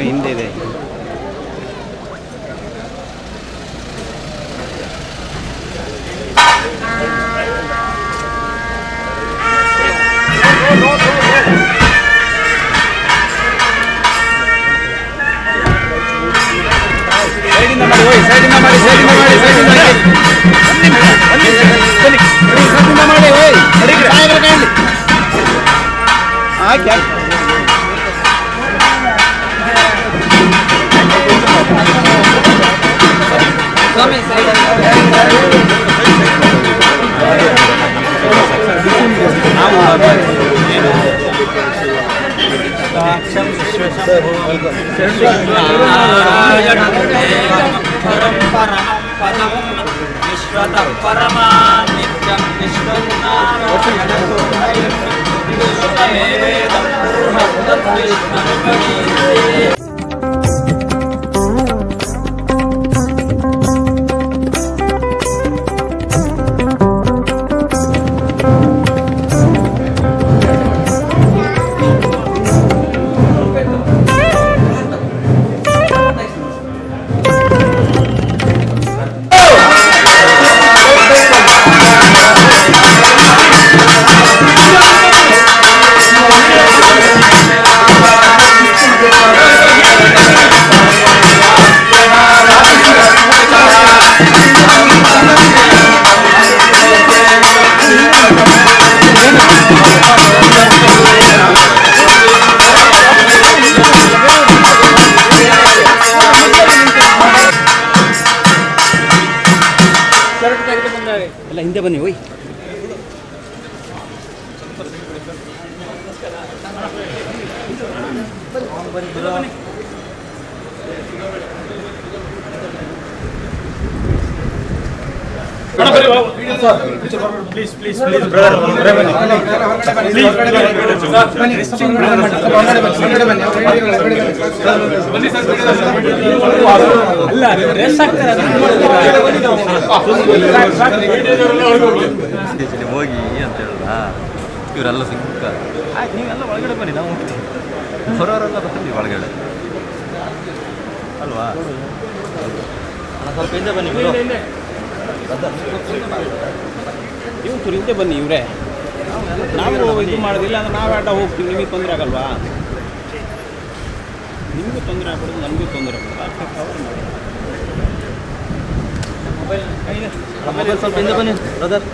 ಹಿಂದೆ ಇದೆ. ಸೈಡಿಂದ ಮಾಡಿ, ಸೈಡಿಂದ ಮಾಡಿ, ಸೈಡಿಂದ ಮಾಡಿ, ಸೈಡಿಂದ ಮಾಡಿ, ಹಾಕಿ विश्वतः परमा नित्यं विश्वनारायणमेवेदं पूर्णमुदद्विष्णुपरीते ಎಲ್ಲ ಹಿಂದೆ ಬನ್ನಿ. ಹೋಯ್ ಹೋಗಿ ಅಂತ ಹೇಳಲ್ಲ, ಇವರೆಲ್ಲ ಸಿಕ್ಕ ಆಯ್ತು, ನೀವೆಲ್ಲ ಒಳಗಡೆ ಬನ್ನಿ, ನಾವು ಹೋಗ್ತೀವಿ. ಹೊರವರೆಲ್ಲ ಬರ್ತೀವಿ ಒಳಗಡೆ ಅಲ್ವಾ? ಸ್ವಲ್ಪ ಹಿಂದೆ ಬನ್ನಿ, ನೀವು ಹಿಂದೆ ಬನ್ನಿ. ಇವರೇ ನಾವು ಇದು ಮಾಡೋದಿಲ್ಲ ಅಂದ್ರೆ ನಾವು ಆಟ ಹೋಗ್ತೀವಿ. ನಿಮಗೆ ತೊಂದರೆ ಆಗಲ್ವಾ? ನಿಮಗೂ ತೊಂದರೆ ಆಗ್ಬಿಡೋದು, ನನಗೂ ತೊಂದರೆ ಆಗ್ಬಿಡೋದು. ಮೊಬೈಲ್ ಸ್ವಲ್ಪ ಹಿಂದೆ ಬನ್ನಿ ಬ್ರದರ್.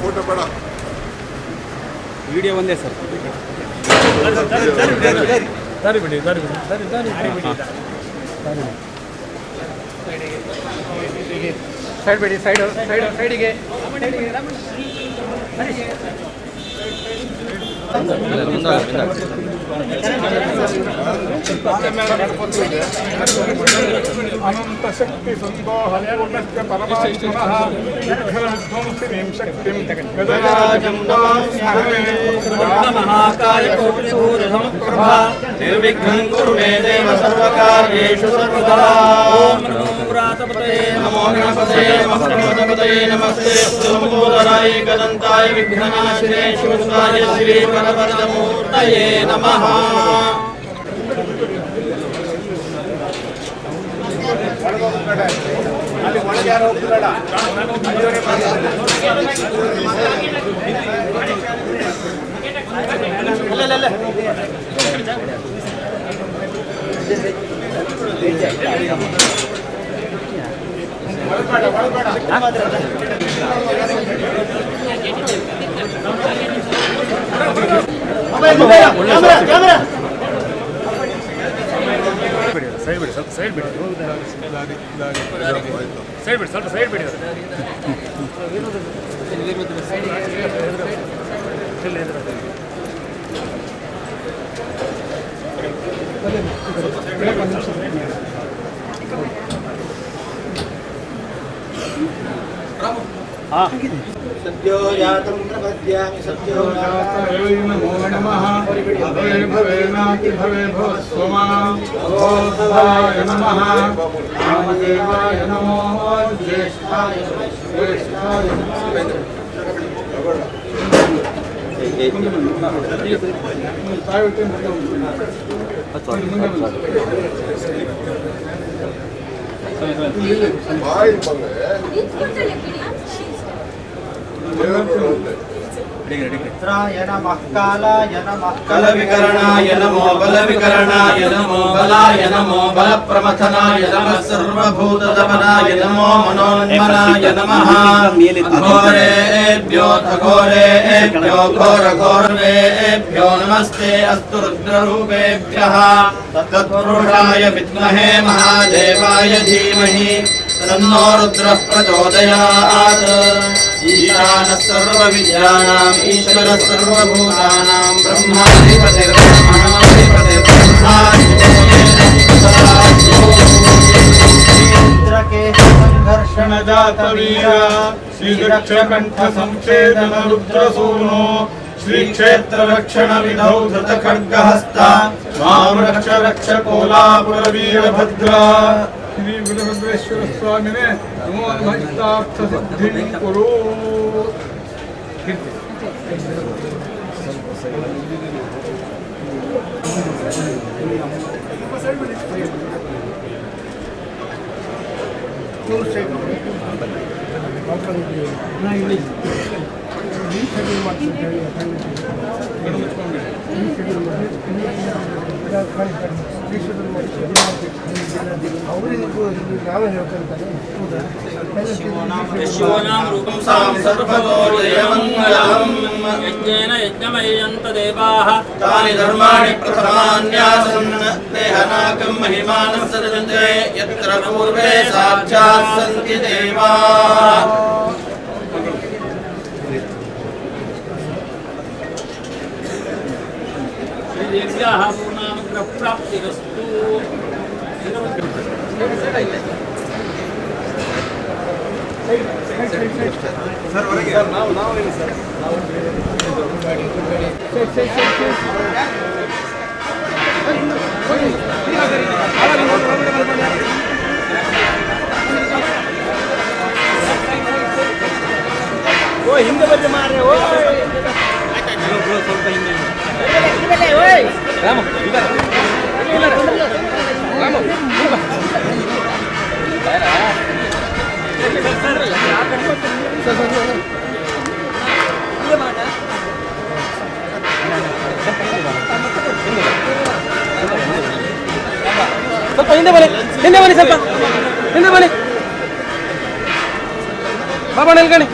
ಫೋಟೋ ಬೇಡ, ವಿಡಿಯೋ ಒಂದೇ ಸರ್. ದಾರಿ ಬಿಡಿ, ದಾರಿ ಬಿಡಿ, ದಾರಿ ದಾರಿ ಸೈಡ್ ಬಿಡಿ, ಸೈಡಿಗೆ ಅನಂತ ಶಕ್ತಿ ಸಂದೋಹನೆ ಪೂರ್ಣಸ್ಯ ಪರಮಾತ್ಮನಃ ವಿಘ್ನವಿಧ್ವಂಸಿನೀಂ ಶಕ್ತಿಂ ಗಜರಾಜಂ ನಮಾಮ್ಯಹಂ ಮಹಾಕಾಯ ಕೋಟಿಸೂರ್ಯಂ ಪ್ರಭಾ ನಿರ್ವಿಘ್ನಂ ಕುರು ಮೇ ದೇವ ಸರ್ವಕಾರ್ಯೇಷು ಸರ್ವದಾ. ಓಂ ನಮೋ ವ್ರಾತಪತಯೇ ನಮೋ ಗಣಪತಯೇ ಮಹಾಗಣಪತಯೇ ನಮಸ್ತೆ ಲಂಬೋದರಾಯ ಏಕದಂತಾಯ ವಿಘ್ನನಾಶಿನೇ ಶಿವಸುತಾಯ ಶ್ರೀ ವರವರದಮೂರ್ತಯೇ ನಮಃ. ಅಲ್ಲಿ ಒಳಗೆ ಯಾರು ಹೋಗ್ತಿರಲ್ಲ. ಸೈಡ್ ಬಿಡಿ, ಸ್ವಲ್ಪ ಸೈಡ್ ಬಿಡಿ, ಸೈಡ್ ಬಿಡಿ, ಸ್ವಲ್ಪ ಸೈಡ್ ಬಿಡಿ. सद्यो जातं प्रपद्यामि सद्यो नमो नमः. भवे भवेनाति भवे भवस्वमां भवोद्भवाय नमः. रामदेवाय नमो ज्येष्ठाय कलविकरणाय नमो बलविकरणाय नमो बलाय नमो बलप्रमथनाय नमः सर्वभूतदमनाय नमो मनोन्मनाय नमः घोरेभ्यो घोरेभ्यो घोरघोरेभ्यो नमस्ते अस्तु रुद्ररूपेभ्यः तत्पुरुषाय विद्महे महादेवाय धीमहि तन्नो रुद्रः प्रचोदयात् ईशानः सर्वविद्यानाम् ईश्वरः सर्वभूतानां ब्रह्माधिपतिर्ब्रह्मणाधिपतिर्ब्रह्मा संघर्षणजातवीर श्रीदक्षकण्ठसंच्छेदन रुद्रसूनो श्रीक्षेत्ररक्षणविधौ धृतखड्गहस्त मां रक्ष रक्ष कोलापुरवीरभद्रा श्री वीरभद्रेश्वर स्वामिने नमो नमः इष्टार्थसिद्धिं कुरु शिवोनां रूपं सां सर्वतोजयमङ्गलम् यज्ञेन यज्ञमयन्त देवाः तानि धर्माणि प्रथमान्यासन् देहनाकं महिमानं सृजन्ते यत्र पूर्वे साक्षात् सन्ति देवाः श्रीदेव्याः पूर्णानुग्रहप्राप्तिरस्तु ಹಿಂದೆ ಬಂದು ಮಾರ್ರೆ ಸ್ವಲ್ಪ ಹಿಂದೆ ರಾಮ ಸ್ವಲ್ಪ ಹಿಂದೆ ಬನ್ನಿ ಸ್ವಲ್ಪ ಹಿಂದೆ ಬನ್ನಿ ಬಾಬಾ ನಿಲ್ಕಣಿ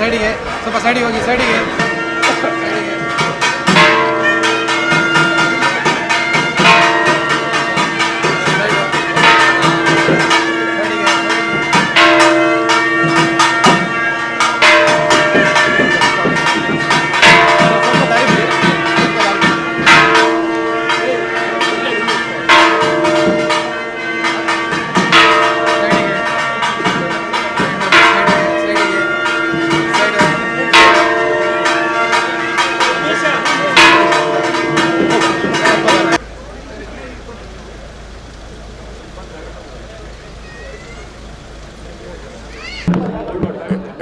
ಸೈಡಿಗೆ ಸ್ವಲ್ಪ ಸೈಡಿಗೆ ಹೋಗಿ ಸೈಡಿಗೆ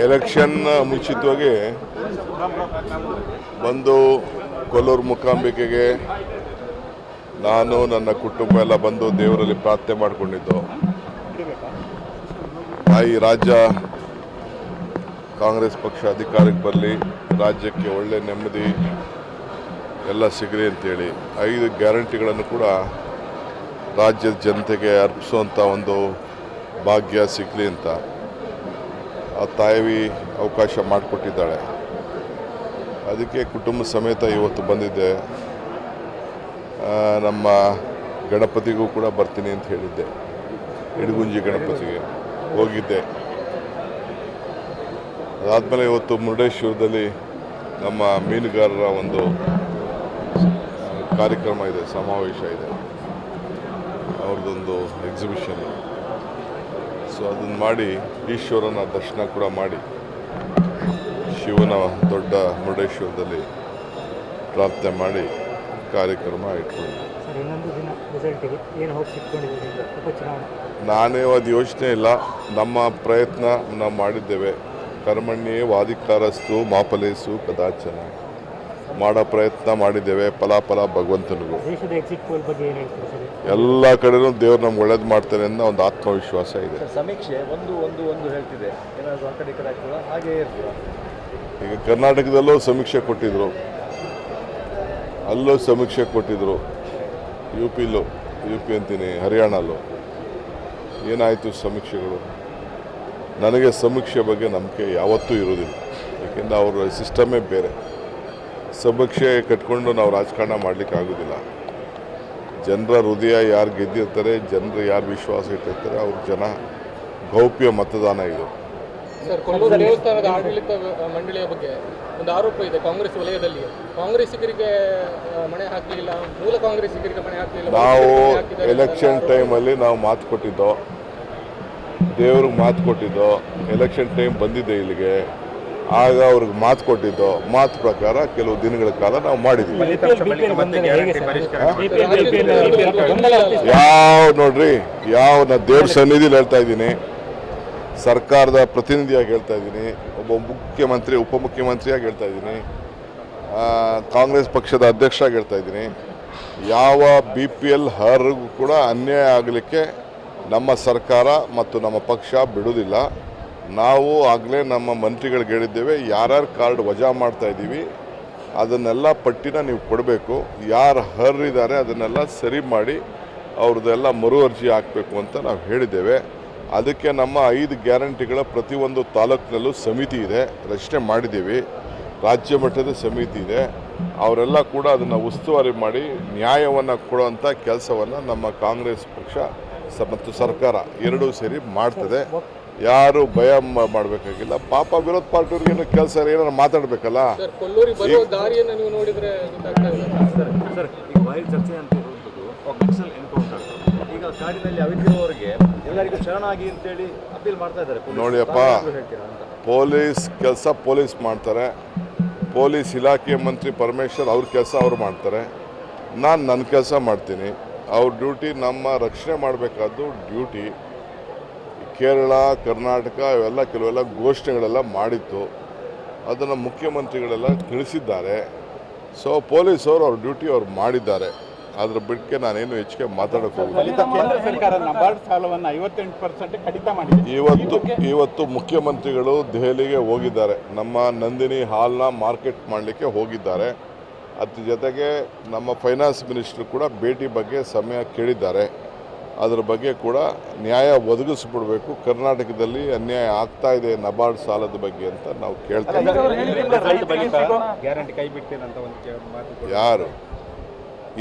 ಎಲೆಕ್ಷನ್ ಮುಂಚಿತವಾಗಿ ಬಂದು ಕೊಲ್ಲೂರು ಮೂಕಾಂಬಿಕೆಗೆ ನಾನು ನನ್ನ ಕುಟುಂಬ ಎಲ್ಲ ಬಂದು ದೇವರಲ್ಲಿ ಪ್ರಾರ್ಥನೆ ಮಾಡಿಕೊಂಡಿದ್ದು ಈ ರಾಜ್ಯ ಕಾಂಗ್ರೆಸ್ ಪಕ್ಷ ಅಧಿಕಾರಕ್ಕೆ ಬರಲಿ, ರಾಜ್ಯಕ್ಕೆ ಒಳ್ಳೆ ನೆಮ್ಮದಿ ಎಲ್ಲ ಸಿಗಲಿ ಅಂತೇಳಿ 5 ಗ್ಯಾರಂಟಿಗಳನ್ನು ಕೂಡ ರಾಜ್ಯದ ಜನತೆಗೆ ಅರ್ಪಿಸುವಂಥ ಒಂದು ಭಾಗ್ಯ ಸಿಗಲಿ ಅಂತ ಆ ತಾಯಿ ಅವಕಾಶ ಮಾಡಿಕೊಟ್ಟಿದ್ದಾಳೆ. ಅದಕ್ಕೆ ಕುಟುಂಬ ಸಮೇತ ಇವತ್ತು ಬಂದಿದ್ದೆ. ನಮ್ಮ ಗಣಪತಿಗೂ ಕೂಡ ಬರ್ತೀನಿ ಅಂತ ಹೇಳಿದ್ದೆ, ಇಡಗುಂಜಿ ಗಣಪತಿಗೆ ಹೋಗಿದ್ದೆ. ಅದಾದಮೇಲೆ ಇವತ್ತು ಮುರುಡೇಶ್ವರದಲ್ಲಿ ನಮ್ಮ ಮೀನುಗಾರರ ಒಂದು ಕಾರ್ಯಕ್ರಮ ಇದೆ, ಸಮಾವೇಶ ಇದೆ. ಅವ್ರದ್ದೊಂದು ಎಕ್ಸಿಬಿಷನ್. ಸೊ ಅದನ್ನು ಮಾಡಿ ಈಶ್ವರನ ದರ್ಶನ ಕೂಡ ಮಾಡಿ ಶಿವನ ದೊಡ್ಡ ಮುರುಡೇಶ್ವರದಲ್ಲಿ ಪ್ರಾರ್ಥನೆ ಮಾಡಿ ಕಾರ್ಯಕ್ರಮ ಇಟ್ಕೊಂಡು ನಾನೇ ಅದು ಯೋಚನೆ ಇಲ್ಲ. ನಮ್ಮ ಪ್ರಯತ್ನ ನಾವು ಮಾಡಿದ್ದೇವೆ. ಕರ್ಮಣ್ಯೇ ವಾಧಿಕಾರಸ್ತು ಮಾಫಲೇಸು ಕದಾಚನ ಮಾಡೋ ಪ್ರಯತ್ನ ಮಾಡಿದ್ದೇವೆ. ಫಲಾಫಲ ಭಗವಂತನಿಗೂ. ಎಲ್ಲ ಕಡೆನೂ ದೇವ್ರು ನಮ್ಗೆ ಒಳ್ಳೇದು ಮಾಡ್ತಾನೆ ಅನ್ನೋ ಒಂದು ಆತ್ಮವಿಶ್ವಾಸ ಇದೆ. ಸಮೀಕ್ಷೆ ಒಂದು ಹೇಳ್ತಿದೆ, ಏನಾದರೂ ಆ ಕಡೆ ಆಗ್ತದ ಹಾಗೆ ಇರ್ತದೆ. ಈಗ ಕರ್ನಾಟಕದಲ್ಲೂ ಸಮೀಕ್ಷೆ ಕೊಟ್ಟಿದ್ರು, ಅಲ್ಲೂ ಸಮೀಕ್ಷೆ ಕೊಟ್ಟಿದ್ರು, ಯು ಪಿ ಅಂತೀನಿ ಹರಿಯಾಣಲ್ಲೂ. ಏನಾಯಿತು ಸಮೀಕ್ಷೆಗಳು? ನನಗೆ ಸಮೀಕ್ಷೆ ಬಗ್ಗೆ ನಂಬಿಕೆ ಯಾವತ್ತೂ ಇರೋದಿಲ್ಲ. ಯಾಕೆಂದರೆ ಅವರ ಸಿಸ್ಟಮೇ ಬೇರೆ. ಸಮೀಕ್ಷೆ ಕಟ್ಕೊಂಡು ನಾವು ರಾಜಕಾರಣ ಮಾಡಲಿಕ್ಕೆ ಆಗೋದಿಲ್ಲ. ಜನರ ಹೃದಯ ಯಾರು ಗೆದ್ದಿರ್ತಾರೆ, ಜನರು ಯಾರು ವಿಶ್ವಾಸ ಇಟ್ಟಿರ್ತಾರೆ, ಅವ್ರ ಜನ ಗೌಪ್ಯ ಮತದಾನ ಇದು. ಸರ್, ಕೊಲ್ಲೂರು ದೇವಸ್ಥಾನದ ಆಡಳಿತ ಮಂಡಳಿಯ ಬಗ್ಗೆ ಒಂದು ಆರೋಪ ಇದೆ ಕಾಂಗ್ರೆಸ್ ವಲಯದಲ್ಲಿ. ಕಾಂಗ್ರೆಸ್ಸಿಗರಿಗೆ ಮಣೆ ಹಾಕಲಿಲ್ಲ, ಮೂಲ ಕಾಂಗ್ರೆಸ್ಸಿಗರಿಗೆ ಮಣೆ ಹಾಕಲಿಲ್ಲ. ನಾವು ಎಲೆಕ್ಷನ್ ಟೈಮಲ್ಲಿ ನಾವು ಮಾತು ಕೊಟ್ಟಿದ್ದೋ, ದೇವ್ರಿಗೆ ಮಾತು ಕೊಟ್ಟಿದ್ದೋ, ಎಲೆಕ್ಷನ್ ಟೈಮ್ ಬಂದಿದ್ದೆ ಇಲ್ಲಿಗೆ, ಆಗ ಅವ್ರಿಗೆ ಮಾತು ಕೊಟ್ಟಿದ್ದೋ, ಮಾತು ಪ್ರಕಾರ ಕೆಲವು ದಿನಗಳ ಕಾಲ ನಾವು ಮಾಡಿದ್ವಿ. ನೋಡ್ರಿ, ನಾ ದೇವ್ರ ಸನ್ನಿಧಿಲಿ ಹೇಳ್ತಾ ಇದ್ದೀನಿ, ಸರ್ಕಾರದ ಪ್ರತಿನಿಧಿಯಾಗಿ ಹೇಳ್ತಾ ಇದ್ದೀನಿ, ಒಬ್ಬ ಮುಖ್ಯಮಂತ್ರಿ ಉಪಮುಖ್ಯಮಂತ್ರಿಯಾಗಿ ಹೇಳ್ತಾ ಇದ್ದೀನಿ, ಕಾಂಗ್ರೆಸ್ ಪಕ್ಷದ ಅಧ್ಯಕ್ಷರಾಗಿ ಹೇಳ್ತಾ ಇದ್ದೀನಿ, ಯಾವ BPL ಅರ್ಹರಿಗೂ ಕೂಡ ಅನ್ಯಾಯ ಆಗಲಿಕ್ಕೆ ನಮ್ಮ ಸರ್ಕಾರ ಮತ್ತು ನಮ್ಮ ಪಕ್ಷ ಬಿಡೋದಿಲ್ಲ. ನಾವು ಆಗಲೇ ನಮ್ಮ ಮಂತ್ರಿಗಳಿಗೆ ಹೇಳಿದ್ದೇವೆ, ಯಾರ್ಯಾರು ಕಾರ್ಡ್ ವಜಾ ಮಾಡ್ತಾ ಇದ್ದೀವಿ ಅದನ್ನೆಲ್ಲ ಪಟ್ಟಿನ ನೀವು ಕೊಡಬೇಕು. ಯಾರು ಅರ್ಹರಿದ್ದಾರೆ ಅದನ್ನೆಲ್ಲ ಸರಿ ಮಾಡಿ ಅವ್ರದ್ದೆಲ್ಲ ಮರು ಅರ್ಜಿ ಹಾಕಬೇಕು ಅಂತ ನಾವು ಹೇಳಿದ್ದೇವೆ. ಅದಕ್ಕೆ ನಮ್ಮ 5 ಗ್ಯಾರಂಟಿಗಳ ಪ್ರತಿಯೊಂದು ತಾಲೂಕಿನಲ್ಲೂ ಸಮಿತಿ ಇದೆ, ರಚನೆ ಮಾಡಿದ್ದೀವಿ. ರಾಜ್ಯ ಮಟ್ಟದ ಸಮಿತಿ ಇದೆ. ಅವರೆಲ್ಲ ಕೂಡ ಅದನ್ನು ಉಸ್ತುವಾರಿ ಮಾಡಿ ನ್ಯಾಯವನ್ನು ಕೊಡುವಂಥ ಕೆಲಸವನ್ನು ನಮ್ಮ ಕಾಂಗ್ರೆಸ್ ಪಕ್ಷ ಮತ್ತು ಸರ್ಕಾರ ಎರಡೂ ಸೇರಿ ಮಾಡ್ತದೆ. ಯಾರು ಭಯ ಮಾಡಬೇಕಾಗಿಲ್ಲ. ಪಾಪ ವಿರೋಧ ಪಾರ್ಟಿಯವ್ರಿಗೇನು ಕೆಲಸ ಏನಾರು ಮಾತಾಡಬೇಕಲ್ಲ. ಕೊಲ್ಲೂರಿಗೆ ಬರೋ ದಾರಿಯನ್ನು ನೀವು ನೋಡಿದರೆ ಸರ್, ಈಗ ಬಾಯಿ ಚರ್ಚೆ ಅಂತ ಇರುವಂಥದ್ದು ನಕ್ಸಲ್ ಎನ್ಕೌಂಟರ್. ಈಗ ಕಾಡಿನಲ್ಲಿ ಅವಿತಿರುವವರಿಗೆ ಎಲ್ಲರಿಗೂ ಶರಣಾಗಿ ಅಂತೇಳಿ ಅಪೀಲ್ ಮಾಡ್ತಾ ಇದ್ದಾರೆ. ನೋಡಿಯಪ್ಪ, ಪೊಲೀಸ್ ಕೆಲಸ ಪೊಲೀಸ್ ಮಾಡ್ತಾರೆ. ಪೊಲೀಸ್ ಇಲಾಖೆ ಮಂತ್ರಿ ಪರಮೇಶ್ವರ್ ಅವ್ರ ಕೆಲಸ ಅವ್ರು ಮಾಡ್ತಾರೆ. ನಾನು ನನ್ನ ಕೆಲಸ ಮಾಡ್ತೀನಿ. ಅವ್ರ ಡ್ಯೂಟಿ ನಮ್ಮ ರಕ್ಷಣೆ ಮಾಡಬೇಕಾದ್ದು ಡ್ಯೂಟಿ. ಕೇರಳ, ಕರ್ನಾಟಕ ಇವೆಲ್ಲ ಕೆಲವೆಲ್ಲ ಘೋಷಣೆಗಳೆಲ್ಲ ಮಾಡಿತ್ತು. ಅದನ್ನು ಮುಖ್ಯಮಂತ್ರಿಗಳೆಲ್ಲ ತಿಳಿಸಿದ್ದಾರೆ. ಸೊ ಪೊಲೀಸವರು ಅವ್ರ ಡ್ಯೂಟಿ ಅವ್ರು ಮಾಡಿದ್ದಾರೆ. ಅದ್ರ ಬಿಟ್ಟಕ್ಕೆ ನಾನೇನು ಹೆಚ್ಚಿಗೆ ಮಾತಾಡೋಕೆ ಹೋಗಿಲ್ಲ. ಇವತ್ತು ಮುಖ್ಯಮಂತ್ರಿಗಳು ದೆಹಲಿಗೆ ಹೋಗಿದ್ದಾರೆ. ನಮ್ಮ ನಂದಿನಿ ಹಾಲ್ನ ಮಾರ್ಕೆಟ್ ಮಾಡಲಿಕ್ಕೆ ಹೋಗಿದ್ದಾರೆ. ಅದ್ರ ಜೊತೆಗೆ ನಮ್ಮ ಫೈನಾನ್ಸ್ ಮಿನಿಸ್ಟ್ರು ಕೂಡ ಭೇಟಿ ಬಗ್ಗೆ ಸಮಯ ಕೇಳಿದ್ದಾರೆ. ಅದರ ಬಗ್ಗೆ ಕೂಡ ನ್ಯಾಯ ಒದಗಿಸ್ಬಿಡ್ಬೇಕು. ಕರ್ನಾಟಕದಲ್ಲಿ ಅನ್ಯಾಯ ಆಗ್ತಾ ಇದೆ ನಬಾರ್ಡ್ ಸಾಲದ ಬಗ್ಗೆ ಅಂತ ನಾವು ಕೇಳ್ತೇವೆ. ಯಾರು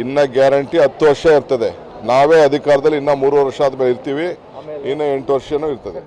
ಇನ್ನ ಗ್ಯಾರಂಟಿ 10 ವರ್ಷ ಇರ್ತದೆ. ನಾವೇ ಅಧಿಕಾರದಲ್ಲಿ ಇನ್ನ 3 ವರ್ಷ ಆದ್ಮೇಲೆ ಇರ್ತೀವಿ. ಇನ್ನು 8 ವರ್ಷನೂ ಇರ್ತದೆ.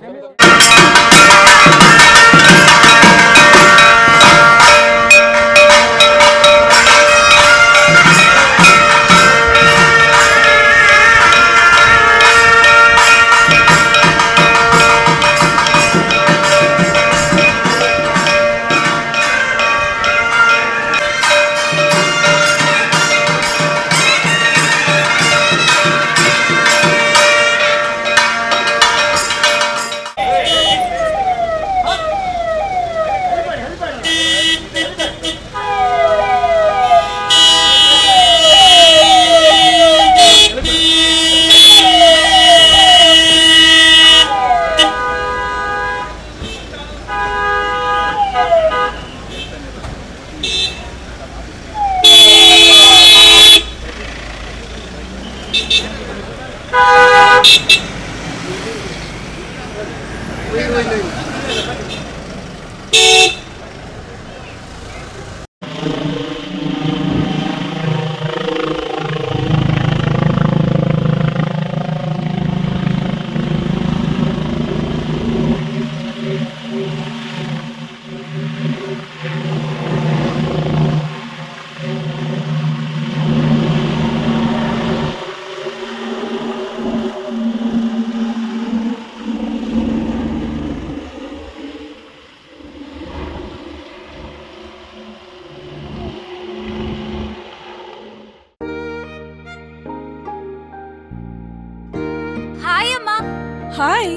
ಹಾಯ್.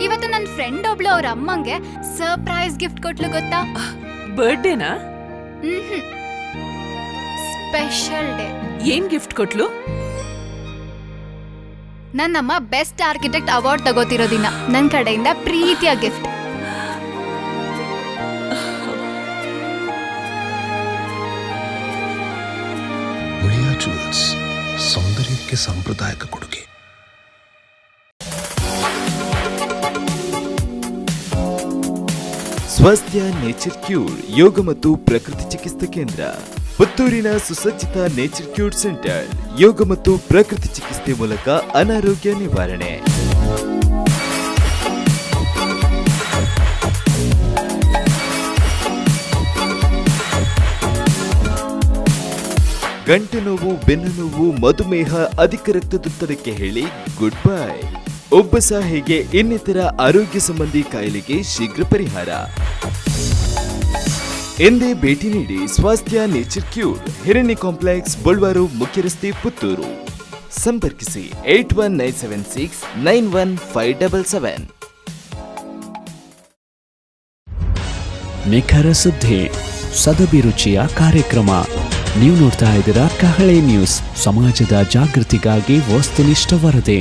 ಇವತ್ತು ನನ್ನ ಫ್ರೆಂಡ್ ಒಬ್ಳು ಅವ್ರ ಅಮ್ಮಂಗೆ ಸರ್ಪ್ರೈಸ್ ಗಿಫ್ಟ್ ಕೊಟ್ಲು ಗೊತ್ತಾ? ಬರ್ಡೇನಾ? Special day. ಏನ್ ಗಿಫ್ಟ್ ಕೊಟ್ಲು? ನನ್ನಮ್ಮ ಬೆಸ್ಟ್ ಆರ್ಕಿಟೆಕ್ಟ್ ಅವಾರ್ಡ್ ತಗೋತಿರೋ ದಿನ ನನ್ನ ಕಡೆಯಿಂದ ಪ್ರೀತಿಯ ಗಿಫ್ಟ್. ಮುಳಿಯಾ ಜುವೆಲ್ಸ್, ಸೌಂದರ್ಯಕ್ಕೆ ಸಾಂಪ್ರದಾಯಿಕ ಕೊಡುಗೆ. ಸ್ವಾಸ್ಥ್ಯ ನೇಚರ್ ಕ್ಯೂರ್ ಯೋಗ ಮತ್ತು ಪ್ರಕೃತಿ ಚಿಕಿತ್ಸಾ ಕೇಂದ್ರ, ಪುತ್ತೂರಿನ ಸುಸಜ್ಜಿತ ನೇಚರ್ ಕ್ಯೂರ್ ಸೆಂಟರ್. ಯೋಗ ಮತ್ತು ಪ್ರಕೃತಿ ಚಿಕಿತ್ಸೆ ಮೂಲಕ ಅನಾರೋಗ್ಯ ನಿವಾರಣೆ. ಗಂಟು ನೋವು, ಬೆನ್ನು ನೋವು, ಮಧುಮೇಹ, ಅಧಿಕ ರಕ್ತದೊತ್ತಡಕ್ಕೆ ಹೇಳಿ ಗುಡ್ ಬೈ. ಉಬ್ಬಸ ಹೀಗೆ ಇನ್ನಿತರ ಆರೋಗ್ಯ ಸಂಬಂಧಿ ಕಾಯಿಲೆಗೆ ಶೀಘ್ರ ಪರಿಹಾರ. ಎಂದೇ ಭೇಟಿ ನೀಡಿ ಸ್ವಾಸ್ಥ್ಯ ನೇಚರ್ ಕ್ಯೂರ್, ಹಿರಣ್ಯ ಕಾಂಪ್ಲೆಕ್ಸ್, ಬಳ್ವಾರು, ಮುಖ್ಯ ರಸ್ತೆ, ಪುತ್ತೂರು. ಸಂಪರ್ಕಿಸಿ 8197691577. ನಿಖರ ಸುದ್ದಿ, ಸದಭಿರುಚಿಯ ಕಾರ್ಯಕ್ರಮ. ನೀವು ನೋಡ್ತಾ ಇದ್ದೀರಾ ಕಹಳೆ ನ್ಯೂಸ್, ಸಮಾಜದ ಜಾಗೃತಿಗಾಗಿ ವಸ್ತುನಿಷ್ಠ ವರದಿ.